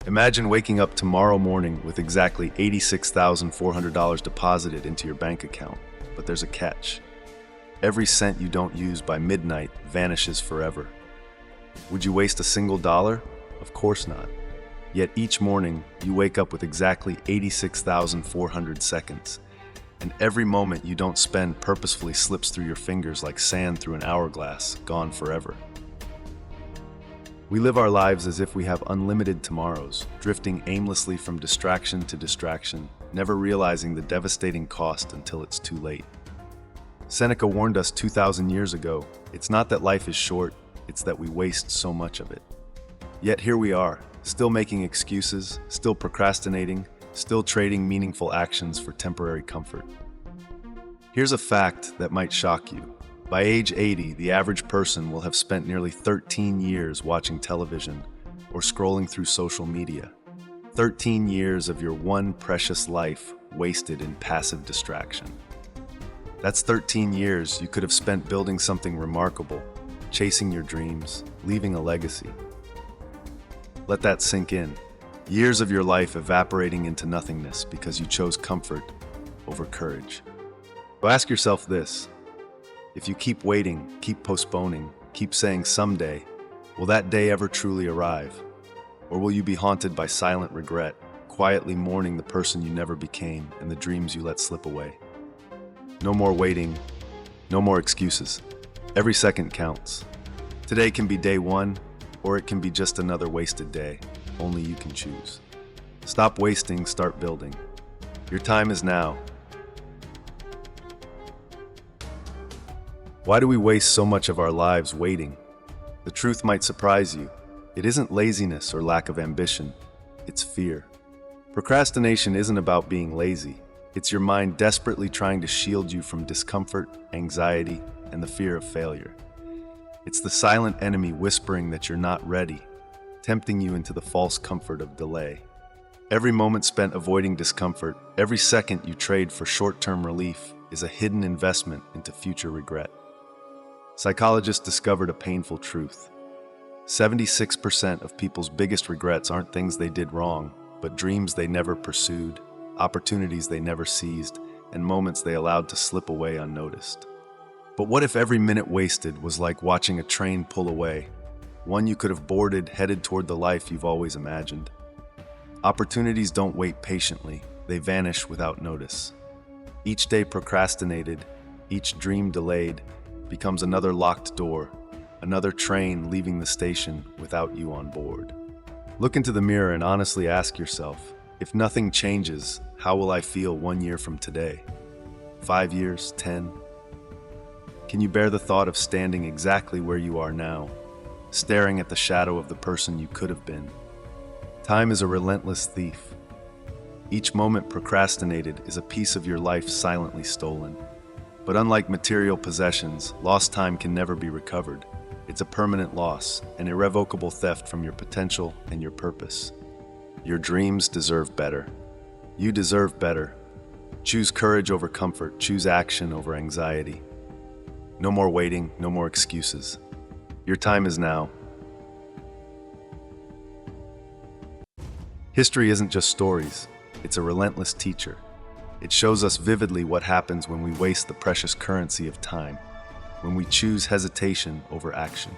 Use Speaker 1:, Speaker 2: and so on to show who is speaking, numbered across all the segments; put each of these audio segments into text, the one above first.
Speaker 1: Imagine waking up tomorrow morning with exactly $86,400 deposited into your bank account. But there's a catch. Every cent you don't use by midnight vanishes forever. Would you waste a single dollar? Of course not. Yet each morning, you wake up with exactly 86,400 seconds. And every moment you don't spend purposefully slips through your fingers like sand through an hourglass, gone forever. We live our lives as if we have unlimited tomorrows, drifting aimlessly from distraction to distraction, never realizing the devastating cost until it's too late. Seneca warned us 2,000 years ago, it's not that life is short, it's that we waste so much of it. Yet here we are, still making excuses, still procrastinating, still trading meaningful actions for temporary comfort. Here's a fact that might shock you. By age 80, the average person will have spent nearly 13 years watching television or scrolling through social media. 13 years of your one precious life wasted in passive distraction. That's 13 years you could have spent building something remarkable, chasing your dreams, leaving a legacy. Let that sink in. Years of your life evaporating into nothingness because you chose comfort over courage. So ask yourself this. If you keep waiting, keep postponing, keep saying someday, will that day ever truly arrive? Or will you be haunted by silent regret, quietly mourning the person you never became and the dreams you let slip away? No more waiting, no more excuses. Every second counts. Today can be day one, or it can be just another wasted day. Only you can choose. Stop wasting, start building. Your time is now. Why do we waste so much of our lives waiting? The truth might surprise you. It isn't laziness or lack of ambition. It's fear. Procrastination isn't about being lazy. It's your mind desperately trying to shield you from discomfort, anxiety, and the fear of failure. It's the silent enemy whispering that you're not ready, tempting you into the false comfort of delay. Every moment spent avoiding discomfort, every second you trade for short-term relief, is a hidden investment into future regret. Psychologists discovered a painful truth. 76% of people's biggest regrets aren't things they did wrong, but dreams they never pursued, opportunities they never seized, and moments they allowed to slip away unnoticed. But what if every minute wasted was like watching a train pull away, one you could have boarded, headed toward the life you've always imagined? Opportunities don't wait patiently, they vanish without notice. Each day procrastinated, each dream delayed, becomes another locked door, another train leaving the station without you on board. Look into the mirror and honestly ask yourself, if nothing changes, how will I feel 1 year from today? 5 years, 10? Can you bear the thought of standing exactly where you are now, staring at the shadow of the person you could have been? Time is a relentless thief. Each moment procrastinated is a piece of your life silently stolen. But unlike material possessions, lost time can never be recovered. It's a permanent loss, an irrevocable theft from your potential and your purpose. Your dreams deserve better. You deserve better. Choose courage over comfort. Choose action over anxiety. No more waiting, no more excuses. Your time is now. History isn't just stories. It's a relentless teacher. It shows us vividly what happens when we waste the precious currency of time, when we choose hesitation over action.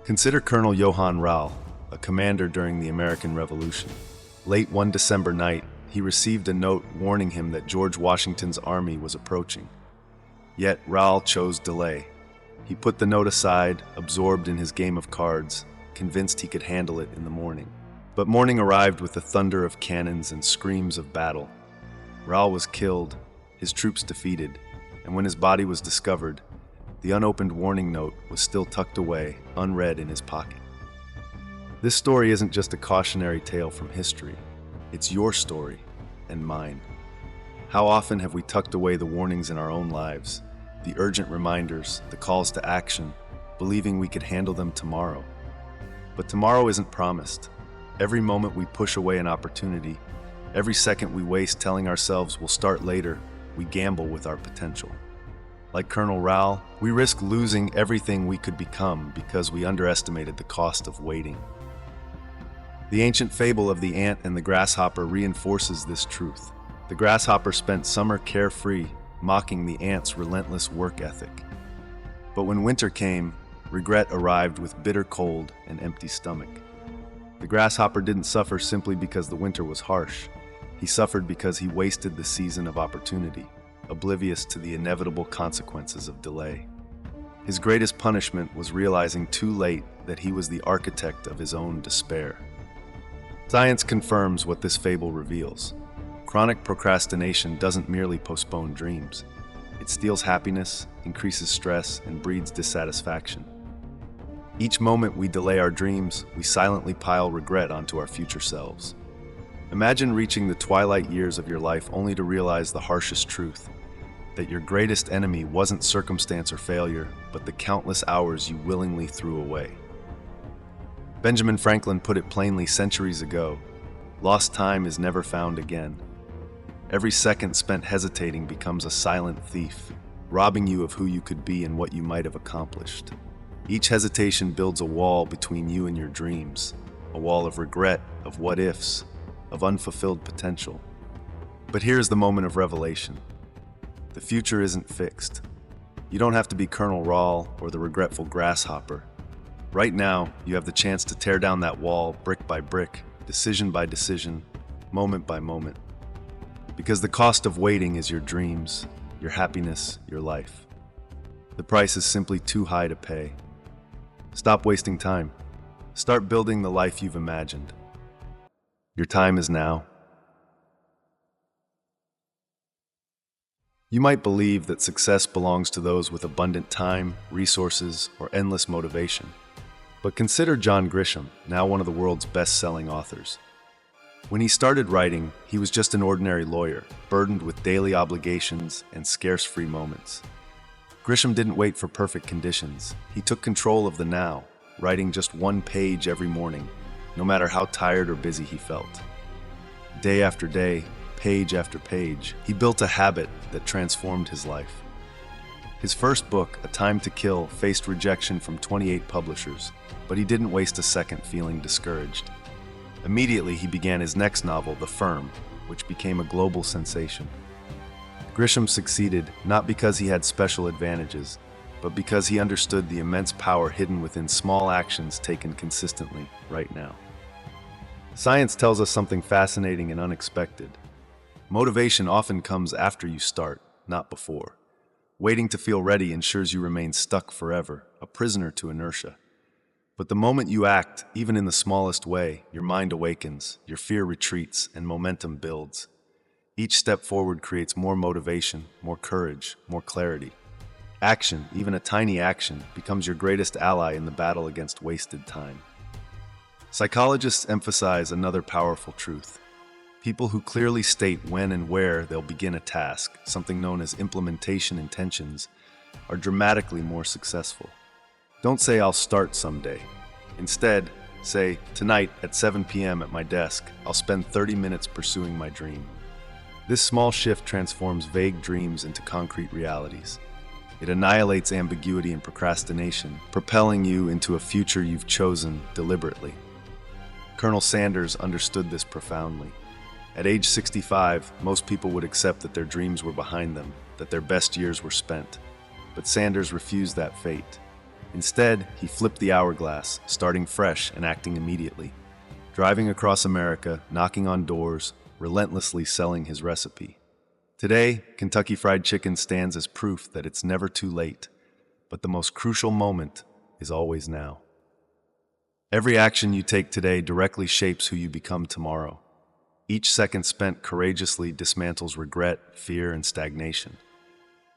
Speaker 1: Consider Colonel Johann Rau, a commander during the American Revolution. Late one December night, he received a note warning him that George Washington's army was approaching. Yet Rau chose delay. He put the note aside, absorbed in his game of cards, convinced he could handle it in the morning. But morning arrived with the thunder of cannons and screams of battle. Rau was killed, his troops defeated, and when his body was discovered, the unopened warning note was still tucked away, unread in his pocket. This story isn't just a cautionary tale from history. It's your story and mine. How often have we tucked away the warnings in our own lives, the urgent reminders, the calls to action, believing we could handle them tomorrow? But tomorrow isn't promised. Every moment we push away an opportunity, every second we waste telling ourselves we'll start later, we gamble with our potential. Like Colonel Rau, we risk losing everything we could become because we underestimated the cost of waiting. The ancient fable of the ant and the grasshopper reinforces this truth. The grasshopper spent summer carefree, mocking the ant's relentless work ethic. But when winter came, regret arrived with bitter cold and empty stomach. The grasshopper didn't suffer simply because the winter was harsh. He suffered because he wasted the season of opportunity, oblivious to the inevitable consequences of delay. His greatest punishment was realizing too late that he was the architect of his own despair. Science confirms what this fable reveals. Chronic procrastination doesn't merely postpone dreams. It steals happiness, increases stress, and breeds dissatisfaction. Each moment we delay our dreams, we silently pile regret onto our future selves. Imagine reaching the twilight years of your life only to realize the harshest truth, that your greatest enemy wasn't circumstance or failure, but the countless hours you willingly threw away. Benjamin Franklin put it plainly centuries ago, lost time is never found again. Every second spent hesitating becomes a silent thief, robbing you of who you could be and what you might have accomplished. Each hesitation builds a wall between you and your dreams, a wall of regret, of what-ifs, of unfulfilled potential. But here's the moment of revelation. The future isn't fixed. You don't have to be Colonel Rawl or the regretful grasshopper. Right now, you have the chance to tear down that wall brick by brick, decision by decision, moment by moment. Because the cost of waiting is your dreams, your happiness, your life. The price is simply too high to pay. Stop wasting time. Start building the life you've imagined. Your time is now. You might believe that success belongs to those with abundant time, resources, or endless motivation. But consider John Grisham, now one of the world's best-selling authors. When he started writing, he was just an ordinary lawyer, burdened with daily obligations and scarce free moments. Grisham didn't wait for perfect conditions. He took control of the now, writing just one page every morning, no matter how tired or busy he felt. Day after day, page after page, he built a habit that transformed his life. His first book, A Time to Kill, faced rejection from 28 publishers, but he didn't waste a second feeling discouraged. Immediately, he began his next novel, The Firm, which became a global sensation. Grisham succeeded not because he had special advantages, but because he understood the immense power hidden within small actions taken consistently right now. Science tells us something fascinating and unexpected. Motivation often comes after you start, not before. Waiting to feel ready ensures you remain stuck forever, a prisoner to inertia. But the moment you act, even in the smallest way, your mind awakens, your fear retreats, and momentum builds. Each step forward creates more motivation, more courage, more clarity. Action, even a tiny action, becomes your greatest ally in the battle against wasted time. Psychologists emphasize another powerful truth. People who clearly state when and where they'll begin a task, something known as implementation intentions, are dramatically more successful. Don't say, "I'll start someday." Instead, say, "Tonight at 7 p.m. at my desk, I'll spend 30 minutes pursuing my dream." This small shift transforms vague dreams into concrete realities. It annihilates ambiguity and procrastination, propelling you into a future you've chosen deliberately. Colonel Sanders understood this profoundly. At age 65, most people would accept that their dreams were behind them, that their best years were spent. But Sanders refused that fate. Instead, he flipped the hourglass, starting fresh and acting immediately. Driving across America, knocking on doors, relentlessly selling his recipe. Today, Kentucky Fried Chicken stands as proof that it's never too late, but the most crucial moment is always now. Every action you take today directly shapes who you become tomorrow. Each second spent courageously dismantles regret, fear, and stagnation.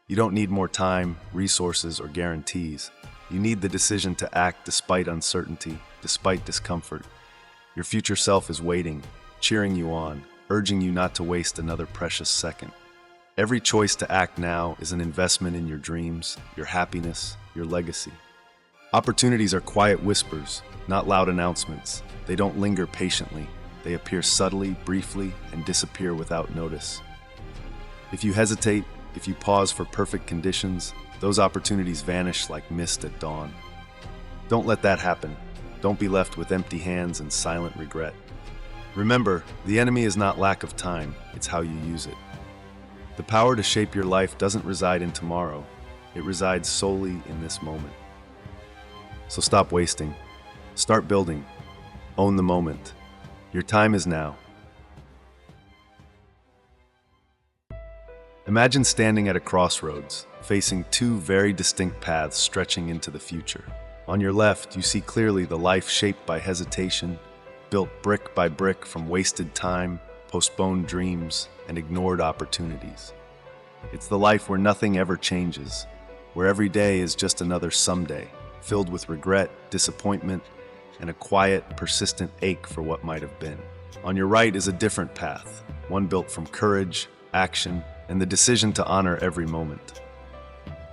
Speaker 1: You don't need more time, resources, or guarantees. You need the decision to act despite uncertainty, despite discomfort. Your future self is waiting, cheering you on, urging you not to waste another precious second. Every choice to act now is an investment in your dreams, your happiness, your legacy. Opportunities are quiet whispers, not loud announcements. They don't linger patiently. They appear subtly, briefly, and disappear without notice. If you hesitate, if you pause for perfect conditions, those opportunities vanish like mist at dawn. Don't let that happen. Don't be left with empty hands and silent regret. Remember, the enemy is not lack of time, it's how you use it. The power to shape your life doesn't reside in tomorrow, it resides solely in this moment. So stop wasting. Start building. Own the moment. Your time is now. Imagine standing at a crossroads, facing two very distinct paths stretching into the future. On your left, you see clearly the life shaped by hesitation, built brick by brick from wasted time, postponed dreams, and ignored opportunities. It's the life where nothing ever changes, where every day is just another someday, filled with regret, disappointment, and a quiet, persistent ache for what might have been. On your right is a different path, one built from courage, action, and the decision to honor every moment.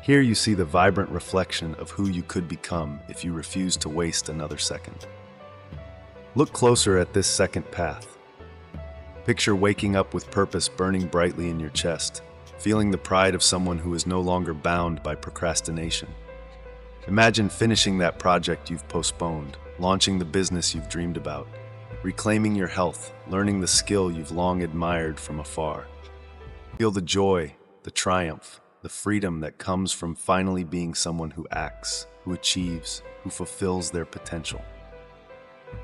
Speaker 1: Here you see the vibrant reflection of who you could become if you refuse to waste another second. Look closer at this second path. Picture waking up with purpose burning brightly in your chest, feeling the pride of someone who is no longer bound by procrastination. Imagine finishing that project you've postponed, launching the business you've dreamed about, reclaiming your health, learning the skill you've long admired from afar. Feel the joy, the triumph, the freedom that comes from finally being someone who acts, who achieves, who fulfills their potential.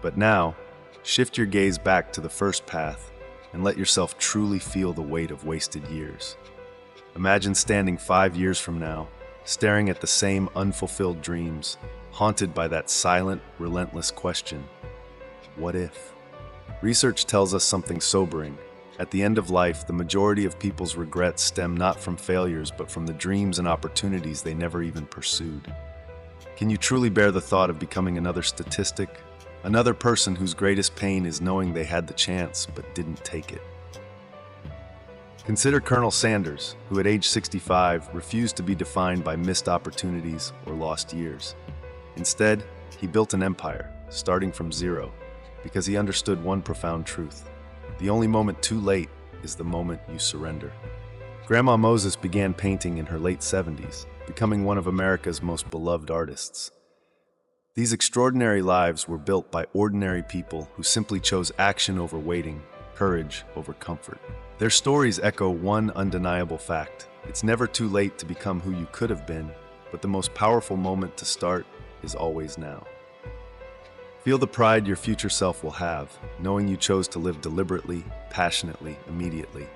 Speaker 1: But now, shift your gaze back to the first path and let yourself truly feel the weight of wasted years. Imagine standing 5 years from now, staring at the same unfulfilled dreams, haunted by that silent, relentless question, what if? Research tells us something sobering. At the end of life, the majority of people's regrets stem not from failures, but from the dreams and opportunities they never even pursued. Can you truly bear the thought of becoming another statistic? Another person whose greatest pain is knowing they had the chance, but didn't take it? Consider Colonel Sanders, who at age 65 refused to be defined by missed opportunities or lost years. Instead, he built an empire, starting from zero, because he understood one profound truth. The only moment too late is the moment you surrender. Grandma Moses began painting in her late 70s, becoming one of America's most beloved artists. These extraordinary lives were built by ordinary people who simply chose action over waiting, courage over comfort. Their stories echo one undeniable fact. It's never too late to become who you could have been, but the most powerful moment to start is always now. Feel the pride your future self will have, knowing you chose to live deliberately, passionately, immediately.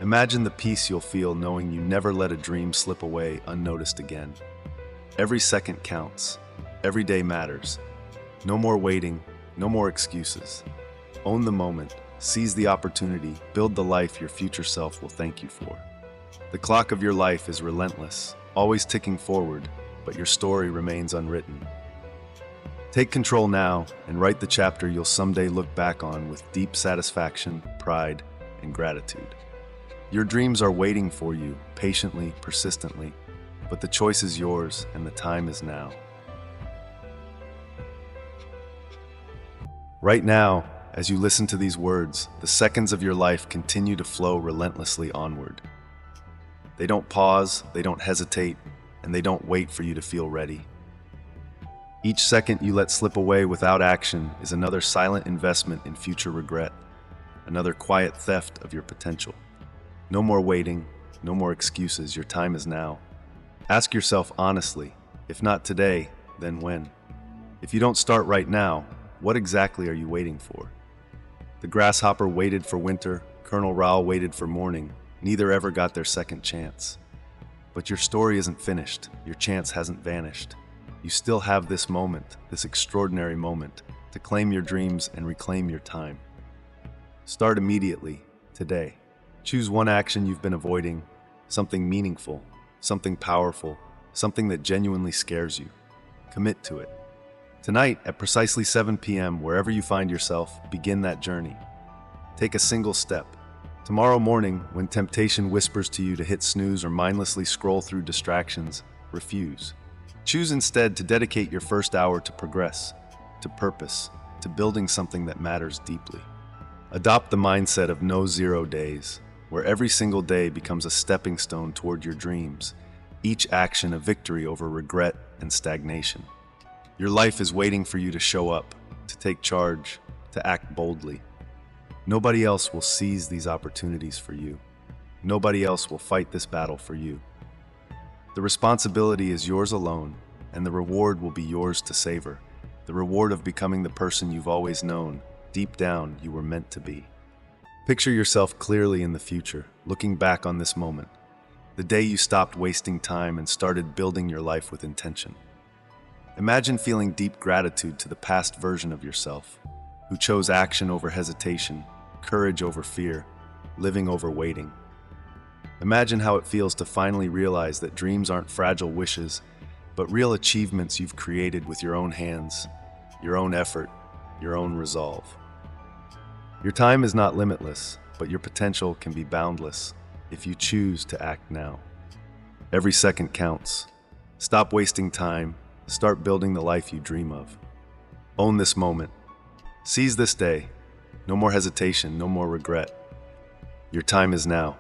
Speaker 1: Imagine the peace you'll feel knowing you never let a dream slip away unnoticed again. Every second counts. Every day matters. No more waiting, no more excuses. Own the moment, seize the opportunity, build the life your future self will thank you for. The clock of your life is relentless, always ticking forward, but your story remains unwritten. Take control now and write the chapter you'll someday look back on with deep satisfaction, pride, and gratitude. Your dreams are waiting for you, patiently, persistently, but the choice is yours and the time is now. Right now, as you listen to these words, the seconds of your life continue to flow relentlessly onward. They don't pause, they don't hesitate, and they don't wait for you to feel ready. Each second you let slip away without action is another silent investment in future regret, another quiet theft of your potential. No more waiting, no more excuses, your time is now. Ask yourself honestly, if not today, then when? If you don't start right now, what exactly are you waiting for? The grasshopper waited for winter, Colonel Raoul waited for morning. Neither ever got their second chance. But your story isn't finished, your chance hasn't vanished. You still have this moment, this extraordinary moment, to claim your dreams and reclaim your time. Start immediately, today. Choose one action you've been avoiding, something meaningful, something powerful, something that genuinely scares you. Commit to it. Tonight, at precisely 7 p.m., wherever you find yourself, begin that journey. Take a single step. Tomorrow morning, when temptation whispers to you to hit snooze or mindlessly scroll through distractions, refuse. Choose instead to dedicate your first hour to progress, to purpose, to building something that matters deeply. Adopt the mindset of no 0 days, where every single day becomes a stepping stone toward your dreams, each action a victory over regret and stagnation. Your life is waiting for you to show up, to take charge, to act boldly. Nobody else will seize these opportunities for you. Nobody else will fight this battle for you. The responsibility is yours alone, and the reward will be yours to savor. The reward of becoming the person you've always known, deep down you were meant to be. Picture yourself clearly in the future, looking back on this moment, the day you stopped wasting time and started building your life with intention. Imagine feeling deep gratitude to the past version of yourself, who chose action over hesitation, courage over fear, living over waiting. Imagine how it feels to finally realize that dreams aren't fragile wishes, but real achievements you've created with your own hands, your own effort, your own resolve. Your time is not limitless, but your potential can be boundless if you choose to act now. Every second counts. Stop wasting time. Start building the life you dream of. Own this moment. Seize this day. No more hesitation, no more regret. Your time is now.